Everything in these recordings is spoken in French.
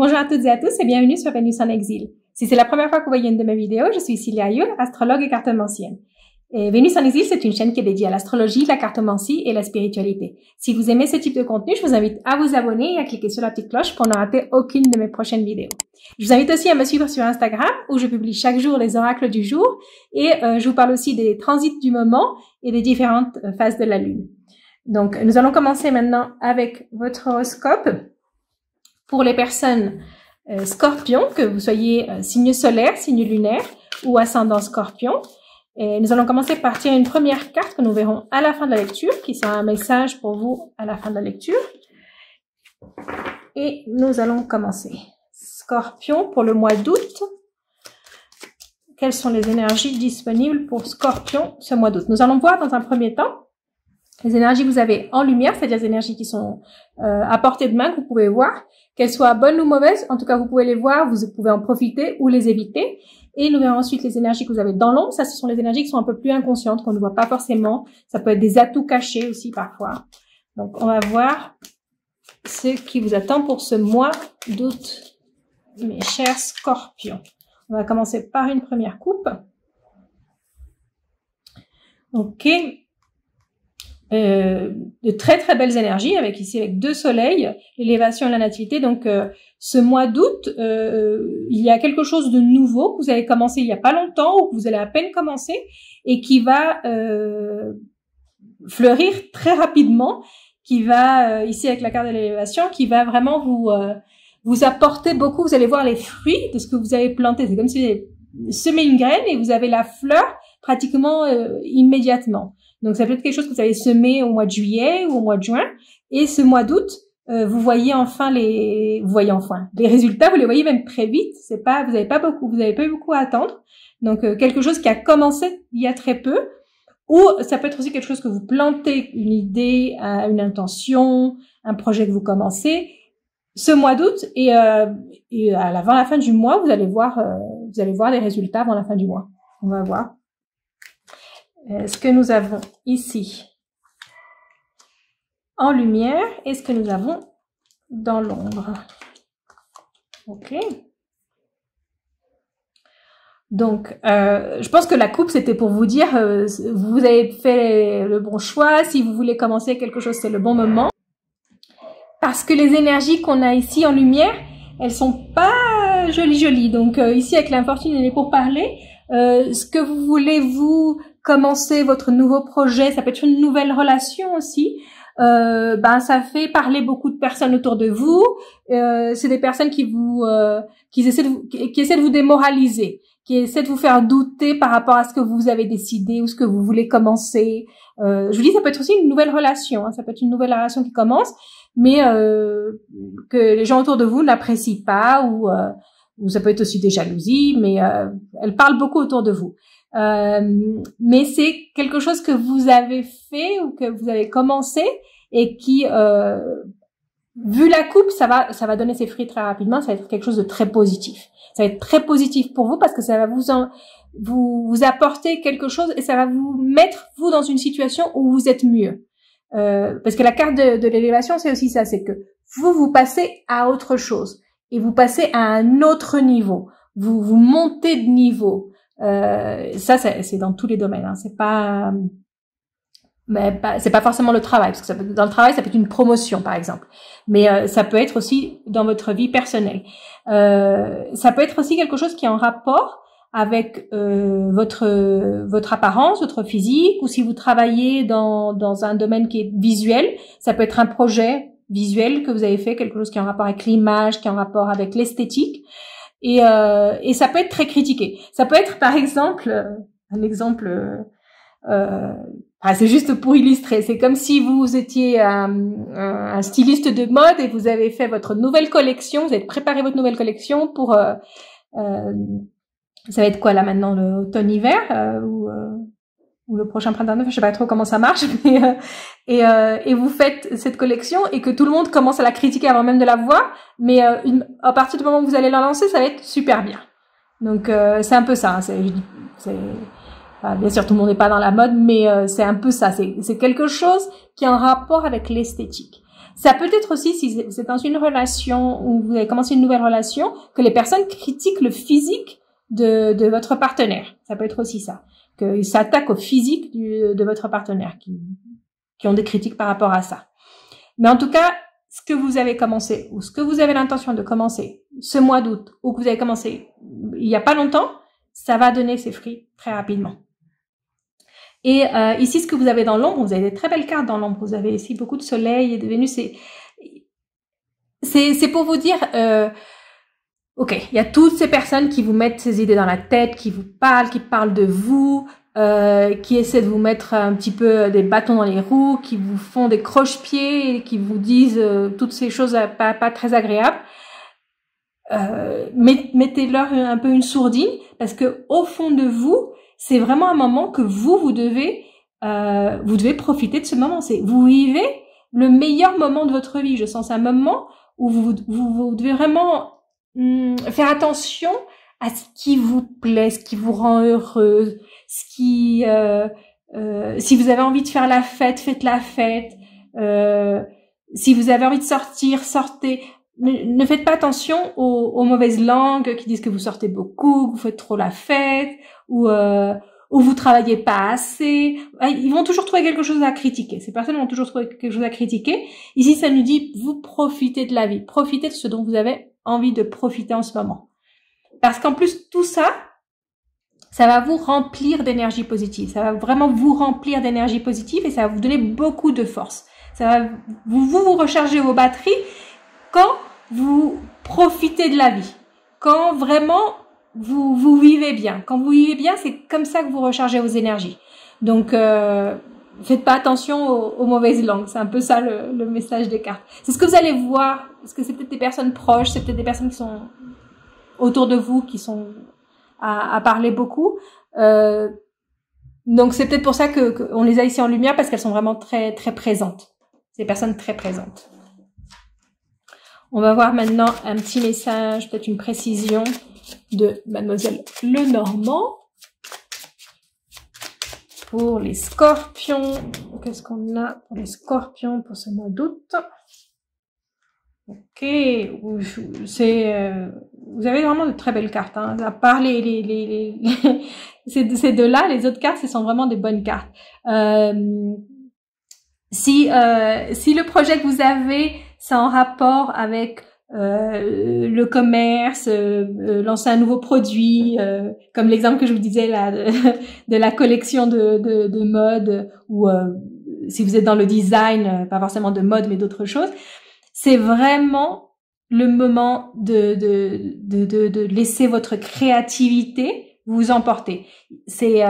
Bonjour à toutes et à tous et bienvenue sur Vénus en exil. Si c'est la première fois que vous voyez une de mes vidéos, je suis Cilia Ayur, astrologue et cartomancienne. Et Vénus en exil, c'est une chaîne qui est dédiée à l'astrologie, la cartomancie et la spiritualité. Si vous aimez ce type de contenu, je vous invite à vous abonner et à cliquer sur la petite cloche pour ne rater aucune de mes prochaines vidéos. Je vous invite aussi à me suivre sur Instagram où je publie chaque jour les oracles du jour et je vous parle aussi des transits du moment et des différentes phases de la lune. Donc, nous allons commencer maintenant avec votre horoscope. Pour les personnes scorpions, que vous soyez signe solaire, signe lunaire ou ascendant scorpion. Et nous allons commencer par tirer une première carte que nous verrons à la fin de la lecture, qui sera un message pour vous à la fin de la lecture. Et nous allons commencer. Scorpion pour le mois d'août. Quelles sont les énergies disponibles pour Scorpion ce mois d'août? Nous allons voir dans un premier temps les énergies que vous avez en lumière, c'est-à-dire les énergies qui sont à portée de main, que vous pouvez voir, qu'elles soient bonnes ou mauvaises, en tout cas vous pouvez les voir, vous pouvez en profiter ou les éviter. Et nous verrons ensuite les énergies que vous avez dans l'ombre, ça ce sont les énergies qui sont un peu plus inconscientes, qu'on ne voit pas forcément, ça peut être des atouts cachés aussi parfois. Donc on va voir ce qui vous attend pour ce mois d'août, mes chers scorpions. On va commencer par une première coupe. Ok. De très très belles énergies avec deux soleils, l'élévation et la nativité. Donc ce mois d'août, il y a quelque chose de nouveau que vous avez commencé il y a pas longtemps ou que vous allez à peine commencer et qui va fleurir très rapidement, qui va ici avec la carte de l'élévation, qui va vraiment vous apporter beaucoup. Vous allez voir les fruits de ce que vous avez planté. C'est comme si vous avez semé une graine et vous avez la fleur pratiquement immédiatement. Donc, ça peut être quelque chose que vous avez semé au mois de juillet ou au mois de juin. Et ce mois d'août, vous voyez enfin les résultats, vous les voyez même très vite. Vous n'avez pas eu beaucoup à attendre. Donc, quelque chose qui a commencé il y a très peu. Ou ça peut être aussi quelque chose que vous plantez, une idée, une intention, un projet que vous commencez. Ce mois d'août et avant la fin du mois, vous allez voir les résultats avant la fin du mois. On va voir. Ce que nous avons ici en lumière et ce que nous avons dans l'ombre. Ok. Donc, je pense que la coupe, c'était pour vous dire, vous avez fait le bon choix. Si vous voulez commencer quelque chose, c'est le bon moment. Parce que les énergies qu'on a ici en lumière, elles sont pas jolies. Donc, ici, avec l'infortune et les pourparlers, ce que vous voulez commencer votre nouveau projet, ça peut être une nouvelle relation aussi. Ça fait parler beaucoup de personnes autour de vous. C'est des personnes qui essaient de vous démoraliser, qui essaient de vous faire douter par rapport à ce que vous avez décidé ou ce que vous voulez commencer. Je vous dis, ça peut être aussi une nouvelle relation. Ça peut être une nouvelle relation qui commence, mais que les gens autour de vous n'apprécient pas ou ça peut être aussi des jalousies, mais elles parlent beaucoup autour de vous. Mais c'est quelque chose que vous avez fait ou que vous avez commencé et qui, vu la coupe, ça va donner ses fruits très rapidement. Ça va être quelque chose de très positif. Ça va être très positif pour vous parce que ça va vous apporter quelque chose et ça va vous mettre vous dans une situation où vous êtes mieux. Parce que la carte de l'élévation, c'est aussi ça, c'est que vous passez à autre chose et vous passez à un autre niveau. Vous montez de niveau. Ça, c'est dans tous les domaines. Hein. C'est pas forcément le travail, parce que dans le travail, ça peut être une promotion, par exemple. Mais ça peut être aussi dans votre vie personnelle. Ça peut être aussi quelque chose qui est en rapport avec votre apparence, votre physique, ou si vous travaillez dans un domaine qui est visuel, ça peut être un projet visuel que vous avez fait, quelque chose qui est en rapport avec l'image, qui est en rapport avec l'esthétique. Et ça peut être très critiqué. Ça peut être, par exemple, un exemple, c'est juste pour illustrer. C'est comme si vous étiez un styliste de mode et vous avez fait votre nouvelle collection, vous avez préparé votre nouvelle collection pour, ça va être quoi là maintenant, l'automne-hiver ou le prochain printemps-neuf, je sais pas trop comment ça marche, mais et vous faites cette collection et que tout le monde commence à la critiquer avant même de la voir, mais à partir du moment où vous allez la lancer, ça va être super bien. Donc c'est un peu ça. Bien sûr, tout le monde n'est pas dans la mode, mais c'est un peu ça. C'est quelque chose qui est en rapport avec l'esthétique. Ça peut être aussi, si vous êtes dans une relation ou vous avez commencé une nouvelle relation, que les personnes critiquent le physique de votre partenaire. Ça peut être aussi ça. Qu'ils s'attaquent au physique de votre partenaire, qui ont des critiques par rapport à ça. Mais en tout cas, ce que vous avez commencé, ou ce que vous avez l'intention de commencer ce mois d'août, ou que vous avez commencé il y a pas longtemps, ça va donner ses fruits très rapidement. Et ici, ce que vous avez dans l'ombre, vous avez des très belles cartes dans l'ombre. Vous avez ici beaucoup de soleil et de Vénus. C'est pour vous dire, ok, il y a toutes ces personnes qui vous mettent ces idées dans la tête, qui vous parlent, qui parlent de vous, qui essaient de vous mettre un petit peu des bâtons dans les roues, qui vous font des croche-pieds et qui vous disent toutes ces choses pas très agréables. Mettez-leur un peu une sourdine, parce que au fond de vous, c'est vraiment un moment que vous devez profiter de ce moment. Vous vivez le meilleur moment de votre vie. Je sens un moment où vous devez vraiment faire attention à ce qui vous plaît, ce qui vous rend heureuse, si vous avez envie de faire la fête, faites la fête. Si vous avez envie de sortir, sortez. Ne faites pas attention aux mauvaises langues qui disent que vous sortez beaucoup, que vous faites trop la fête, ou vous travaillez pas assez. Ils vont toujours trouver quelque chose à critiquer. Ces personnes vont toujours trouver quelque chose à critiquer. Ici, ça nous dit, vous profitez de la vie. Profitez de ce dont vous avez envie de profiter en ce moment. Parce qu'en plus, tout ça, ça va vous remplir d'énergie positive. Ça va vraiment vous remplir d'énergie positive et ça va vous donner beaucoup de force. Ça va vous recharger vos batteries quand vous profitez de la vie. Quand vraiment vous vivez bien. Quand vous vivez bien, c'est comme ça que vous rechargez vos énergies. Donc, faites pas attention aux mauvaises langues. C'est un peu ça le message des cartes. C'est ce que vous allez voir, parce que c'est peut-être des personnes proches, c'est peut-être des personnes qui sont autour de vous, qui sont à parler beaucoup. Donc, c'est peut-être pour ça que on les a ici en lumière, parce qu'elles sont vraiment très, très présentes. C'est des personnes très présentes. On va voir maintenant un petit message, peut-être une précision de Mademoiselle Lenormand pour les scorpions. Qu'est-ce qu'on a pour les scorpions pour ce mois d'août? Ok, vous avez vraiment de très belles cartes, hein. À part ces deux-là, les autres cartes, ce sont vraiment des bonnes cartes. Si le projet que vous avez, c'est en rapport avec le commerce, lancer un nouveau produit, comme l'exemple que je vous disais là de la collection de mode, ou si vous êtes dans le design, pas forcément de mode mais d'autres choses, c'est vraiment le moment de laisser votre créativité vous emporter. C'est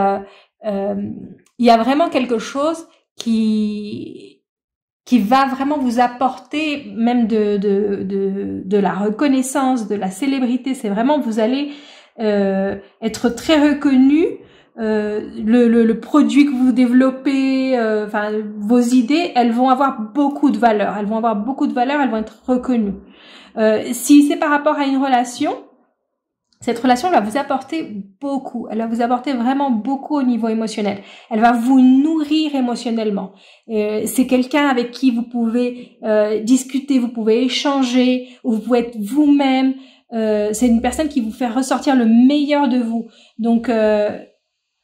il y a vraiment quelque chose qui va vraiment vous apporter même de la reconnaissance, de la célébrité. C'est vraiment, vous allez être très reconnu. Le produit que vous développez, enfin vos idées, elles vont avoir beaucoup de valeur. Elles vont avoir beaucoup de valeur. Elles vont être reconnues. Si c'est par rapport à une relation, cette relation va vous apporter beaucoup. Elle va vous apporter vraiment beaucoup au niveau émotionnel. Elle va vous nourrir émotionnellement. C'est quelqu'un avec qui vous pouvez discuter, vous pouvez échanger, vous pouvez être vous-même. C'est une personne qui vous fait ressortir le meilleur de vous. Donc,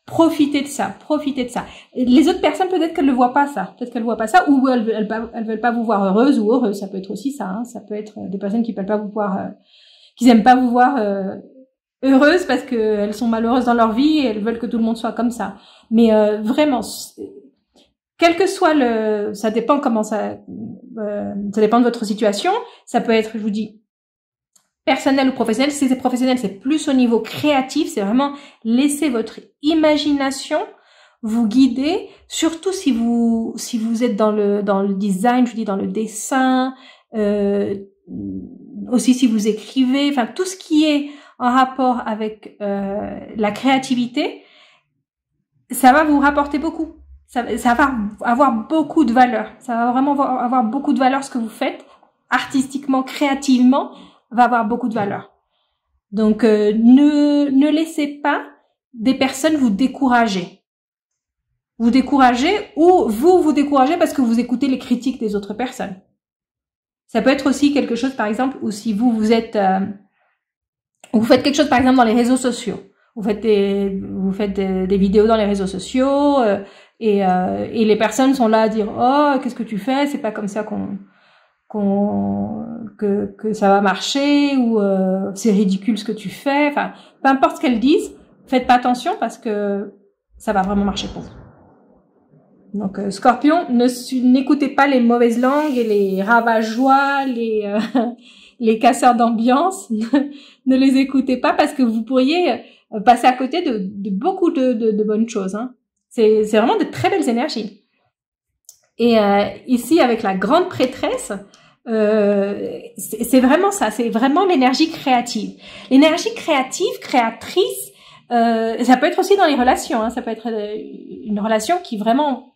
profitez de ça, profitez de ça. Les autres personnes, peut-être qu'elles ne voient pas ça. Peut-être qu'elles ne voient pas ça, ou elles veulent pas vous voir heureuse ou heureux. Ça peut être aussi ça. Hein. Ça peut être des personnes qui veulent pas vous voir, qui n'aiment pas vous voir heureuses parce qu'elles sont malheureuses dans leur vie et elles veulent que tout le monde soit comme ça. Mais vraiment, quel que soit ça dépend comment ça dépend de votre situation. Ça peut être, je vous dis, personnel ou professionnel. Si c'est professionnel, c'est plus au niveau créatif. C'est vraiment laisser votre imagination vous guider. Surtout si vous êtes dans le design, je vous dis dans le dessin, aussi si vous écrivez, enfin tout ce qui est en rapport avec la créativité, ça va vous rapporter beaucoup. Ça va avoir beaucoup de valeur. Ça va vraiment avoir beaucoup de valeur ce que vous faites, artistiquement, créativement, va avoir beaucoup de valeur. Donc, ne laissez pas des personnes vous décourager. Vous décourager ou vous décourager parce que vous écoutez les critiques des autres personnes. Ça peut être aussi quelque chose, par exemple, où si vous êtes, vous faites quelque chose, par exemple, dans les réseaux sociaux. Vous faites des vidéos dans les réseaux sociaux, et les personnes sont là à dire, oh, qu'est-ce que tu fais? C'est pas comme ça que ça va marcher, ou c'est ridicule ce que tu fais. Enfin, peu importe ce qu'elles disent, faites pas attention parce que ça va vraiment marcher pour vous. Donc, Scorpion, n'écoutez pas les mauvaises langues et les ravageois, les casseurs d'ambiance. Ne les écoutez pas parce que vous pourriez passer à côté de beaucoup de bonnes choses. Hein. C'est vraiment de très belles énergies. Et ici, avec la grande prêtresse, c'est vraiment ça. C'est vraiment l'énergie créative. L'énergie créative, créatrice, ça peut être aussi dans les relations. Hein. Ça peut être une relation qui vraiment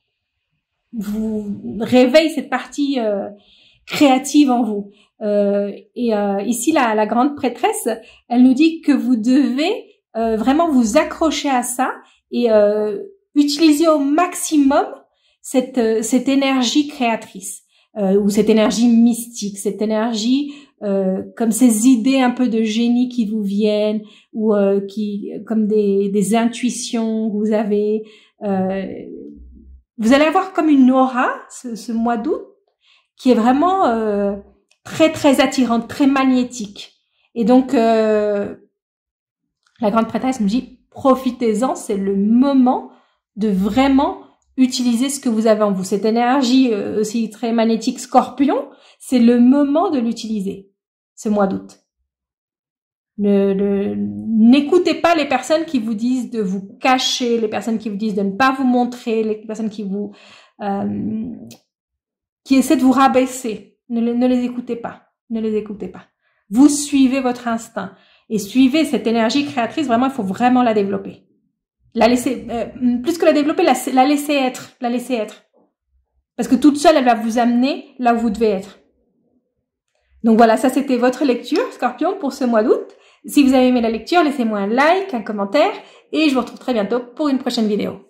vous réveille cette partie créative en vous. Ici, la grande prêtresse, elle nous dit que vous devez vraiment vous accrocher à ça et utiliser au maximum cette énergie créatrice ou cette énergie mystique, cette énergie comme ces idées un peu de génie qui vous viennent ou comme des intuitions que vous avez. Vous allez avoir comme une aura ce mois d'août qui est vraiment très très attirante, très magnétique. Et donc la grande prêtresse nous dit profitez-en, c'est le moment de vraiment utiliser ce que vous avez en vous. Cette énergie aussi très magnétique Scorpion, c'est le moment de l'utiliser ce mois d'août. N'écoutez pas les personnes qui vous disent de vous cacher, les personnes qui vous disent de ne pas vous montrer, les personnes qui essaient de vous rabaisser. Ne les écoutez pas. Ne les écoutez pas. Vous suivez votre instinct et suivez cette énergie créatrice. Vraiment, il faut vraiment la développer. La laisser, plus que la développer, la laisser être. La laisser être. Parce que toute seule, elle va vous amener là où vous devez être. Donc voilà, ça c'était votre lecture, Scorpion, pour ce mois d'août. Si vous avez aimé la lecture, laissez-moi un like, un commentaire et je vous retrouve très bientôt pour une prochaine vidéo.